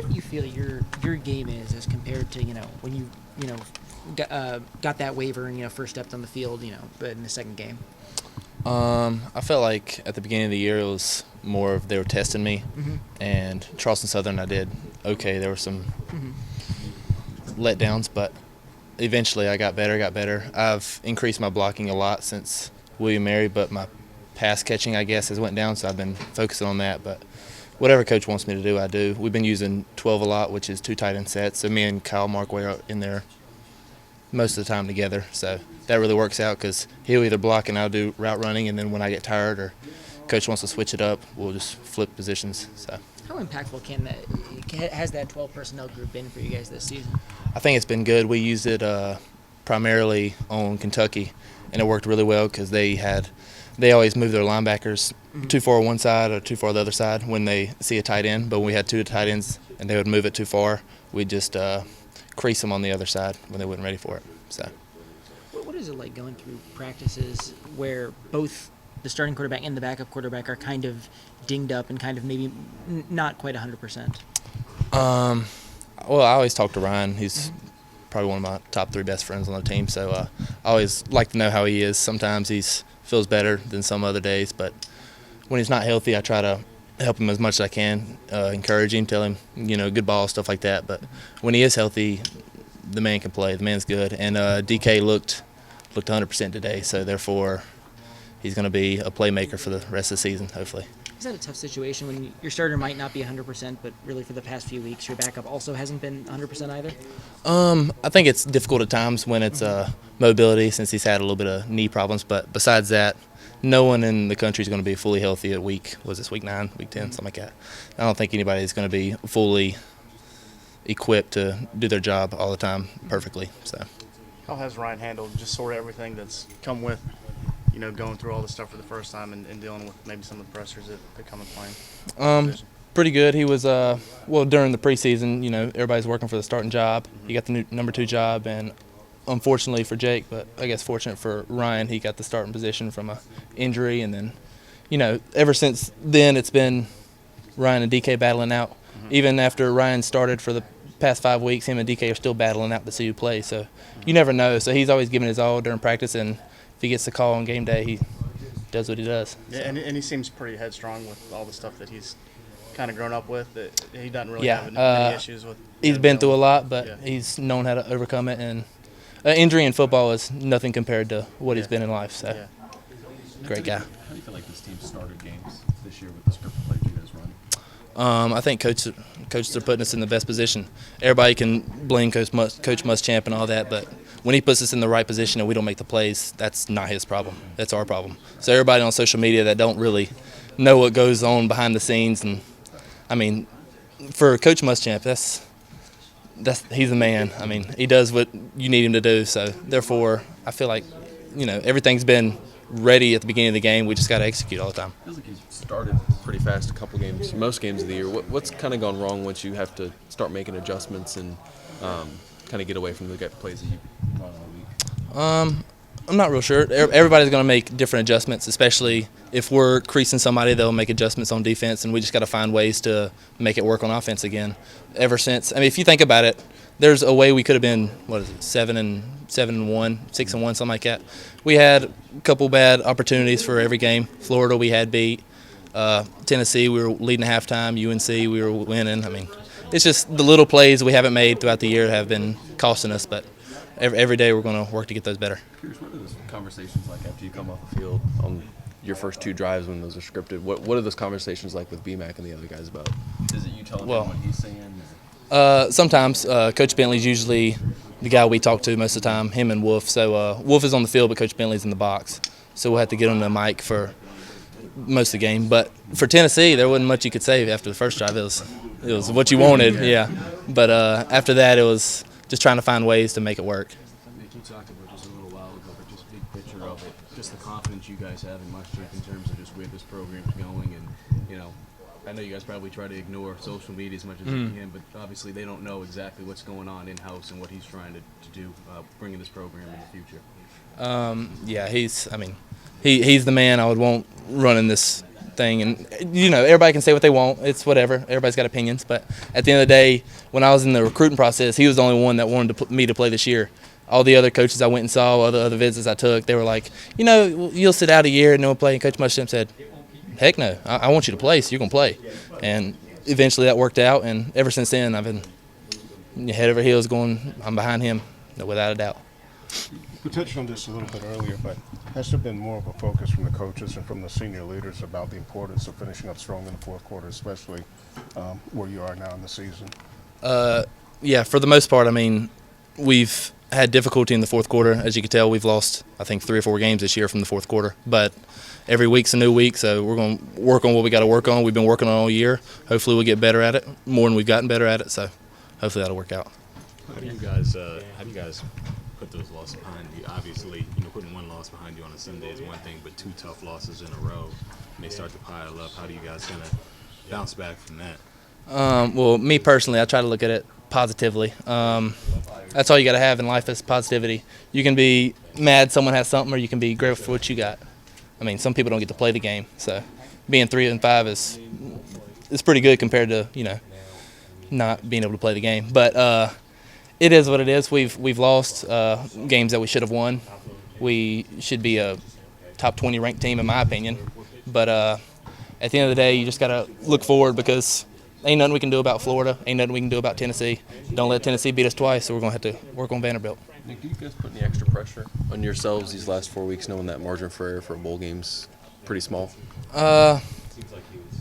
Where do you feel your game is as compared to when you got that waiver and first stepped on the field but in the second game? I felt like at the beginning of the year it was more of they were testing me, and Charleston Southern I did okay. There were some letdowns, but eventually I got better. I've increased my blocking a lot since William Mary, but my pass catching, I guess, has went down, so I've been focusing on that. But whatever coach wants me to do, I do. We've been using 12 a lot, which is 2 tight end sets. So me and Kyle Markway are in there most of the time together. So that really works out because he'll either block and I'll do route running, and then when I get tired or coach wants to switch it up, we'll just flip positions. So how impactful has that 12 personnel group been for you guys this season? I think it's been good. We used it primarily on Kentucky, and it worked really well because they always move their linebackers too far on one side or too far on the other side when they see a tight end. But when we had 2 tight ends and they would move it too far, we'd just crease them on the other side when they weren't ready for it. So, what is it like going through practices where both the starting quarterback and the backup quarterback are kind of dinged up and kind of maybe not quite 100%? Well, I always talk to Ryan. He's probably one of my top 3 best friends on the team, so I always like to know how he is. Sometimes he feels better than some other days, but when he's not healthy, I try to help him as much as I can, encourage him, tell him, good ball, stuff like that. But when he is healthy, the man can play. The man's good. And DK looked 100% today, so therefore he's going to be a playmaker for the rest of the season, hopefully. Is that a tough situation when your starter might not be 100%, but really for the past few weeks your backup also hasn't been 100% either? I think it's difficult at times when it's mobility, since he's had a little bit of knee problems. But besides that, no one in the country is going to be fully healthy at week 9, week 10, something like that. I don't think anybody is going to be fully equipped to do their job all the time perfectly. So, how has Ryan handled just sort of everything that's come with going through all this stuff for the first time and dealing with maybe some of the pressures that come with playing? Pretty good. He was during the preseason, everybody's working for the starting job. He got the new number 2 job, and unfortunately for Jake, but I guess fortunate for Ryan, he got the starting position from a injury. And then, ever since then, it's been Ryan and DK battling out. Even after Ryan started for the past 5 weeks, him and DK are still battling out to see who plays. So you never know. So he's always giving his all during practice, and if he gets the call on game day, he does what he does. Yeah, and he seems pretty headstrong with all the stuff that he's kind of grown up with. That he doesn't really have any issues with. He's been through a lot, but he's known how to overcome it. And injury in football is nothing compared to what he's been in life. So, great guy. How do you feel like this team started games this year with the script play you guys run? I think coaches are putting us in the best position. Everybody can blame Coach Muschamp and all that, but when he puts us in the right position and we don't make the plays, that's not his problem. That's our problem. So everybody on social media that don't really know what goes on behind the scenes, and I mean, for Coach Muschamp, he's the man. I mean, he does what you need him to do. So therefore, I feel like everything's been ready at the beginning of the game. We just got to execute all the time. It feels like you started pretty fast a couple games, most games of the year. What's kind of gone wrong once you have to start making adjustments and kind of get away from the plays that you run all week? I'm not real sure. Everybody's going to make different adjustments, especially if we're creasing somebody, they'll make adjustments on defense, and we just got to find ways to make it work on offense again. Ever since, if you think about it, there's a way we could have been, 7-1, 6-1, something like that. We had a couple bad opportunities for every game. Florida, we had beat. Tennessee, we were leading at halftime. UNC, we were winning. It's just the little plays we haven't made throughout the year have been costing us, but every day we're going to work to get those better. Curious, what are those conversations like after you come off the field on your first 2 drives when those are scripted? What are those conversations like with BMAC and the other guys about? Is it you telling him what he's saying? Sometimes Coach Bentley's usually the guy we talk to most of the time, him and Wolf. So Wolf is on the field, but Coach Bentley's in the box. So we'll have to get on the mic for most of the game. But for Tennessee, there wasn't much you could say after the first drive. It was what you wanted, yeah. But after that, it was just trying to find ways to make it work. Nick, you talked about just a little while ago, but just big picture of it, just the confidence you guys have in Muschamp in terms of just where this program's going, and I know you guys probably try to ignore social media as much as you can, but obviously they don't know exactly what's going on in-house and what he's trying to do, bringing this program in the future. Yeah, he's the man I would want running this thing. And, everybody can say what they want. It's whatever. Everybody's got opinions. But at the end of the day, when I was in the recruiting process, he was the only one that wanted me to play this year. All the other coaches I went and saw, other visits I took, they were like, you'll sit out a year and no one play. And Coach Muschamp said, heck no, I want you to play, so you're going to play. And eventually that worked out, and ever since then I've been head over heels going, I'm behind him, without a doubt. You touched on this a little bit earlier, but has there been more of a focus from the coaches and from the senior leaders about the importance of finishing up strong in the fourth quarter, especially where you are now in the season? Yeah, for the most part, we've had difficulty in the fourth quarter. As you can tell, we've lost, I think, 3 or 4 games this year from the fourth quarter. But every week's a new week, so we're going to work on what we got to work on. We've been working on it all year. Hopefully we'll get better at it, more than we've gotten better at it, so hopefully that'll work out. How do you guys put those losses behind you? Obviously, putting one loss behind you on a Sunday is one thing, but 2 tough losses in a row, and they start to pile up. How do you guys kind of bounce back from that? Well, me personally, I try to look at it positively. That's all you got to have in life is positivity. You can be mad someone has something, or you can be grateful for what you got. Some people don't get to play the game, so being 3-5 is pretty good compared to not being able to play the game. But it is what it is. We've lost games that we should have won. We should be a top 20 ranked team in my opinion. But at the end of the day, you just got to look forward, because ain't nothing we can do about Florida. Ain't nothing we can do about Tennessee. Don't let Tennessee beat us twice, so we're going to have to work on Vanderbilt. Nick, do you guys put any extra pressure on yourselves these last 4 weeks, knowing that margin for error for a bowl game's pretty small?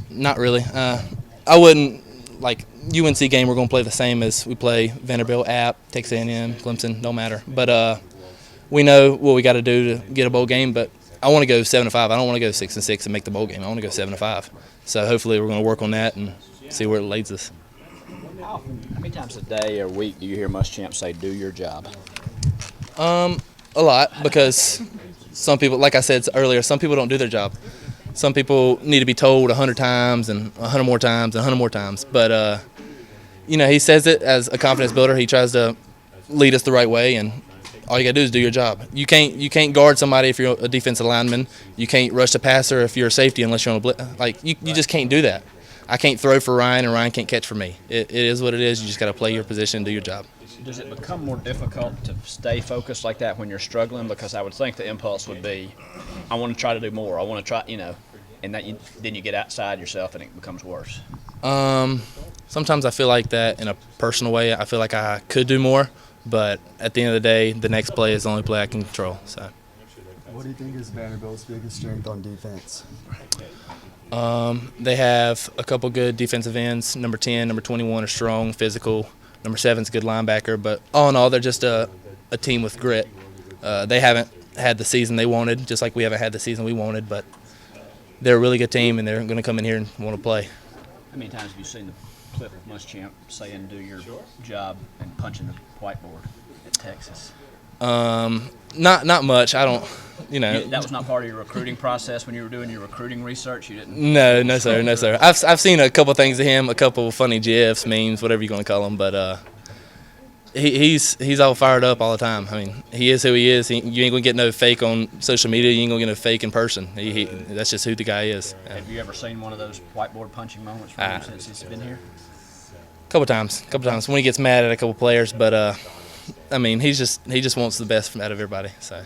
Not really. I wouldn't, UNC game, we're going to play the same as we play Vanderbilt, App, Texas A&M, Clemson, don't matter. But we know what we got to do to get a bowl game, but I want to go 7-5. I don't want to go 6-6 and make the bowl game. I want to go 7-5. So hopefully we're going to work on that and see where it leads us. How many times a day or week do you hear Muschamp say, do your job? A lot, because some people, like I said earlier, some people don't do their job. Some people need to be told 100 times and 100 more times and 100 more times. But, he says it as a confidence builder. He tries to lead us the right way, and all you got to do is do your job. You can't guard somebody if you're a defensive lineman. You can't rush the passer if you're a safety unless you're on a blitz. You just can't do that. I can't throw for Ryan, and Ryan can't catch for me. It is what it is. You just got to play your position and do your job. Does it become more difficult to stay focused like that when you're struggling? Because I would think the impulse would be, I want to try to do more. I want to try, and then you get outside yourself and it becomes worse. Sometimes I feel like that in a personal way. I feel like I could do more, but at the end of the day, the next play is the only play I can control. So, what do you think is Vanderbilt's biggest strength on defense? They have a couple good defensive ends. Number 10, number 21 are strong, physical. Number 7's a good linebacker. But all in all, they're just a team with grit. They haven't had the season they wanted, just like we haven't had the season we wanted. But they're a really good team, and they're going to come in here and want to play. How many times have you seen the clip of Muschamp saying, do your job, and punching the whiteboard at Texas? Not much. I don't, That was not part of your recruiting process when you were doing your recruiting research? You didn't? No, sir. I've seen a couple things of him, a couple funny GIFs, memes, whatever you're going to call them, but he's all fired up all the time. He is who he is. You ain't going to get no fake on social media. You ain't going to get no fake in person. That's just who the guy is. Have you ever seen one of those whiteboard punching moments from him since he's been here? Couple times when he gets mad at a couple players, but he just wants the best out of everybody. So.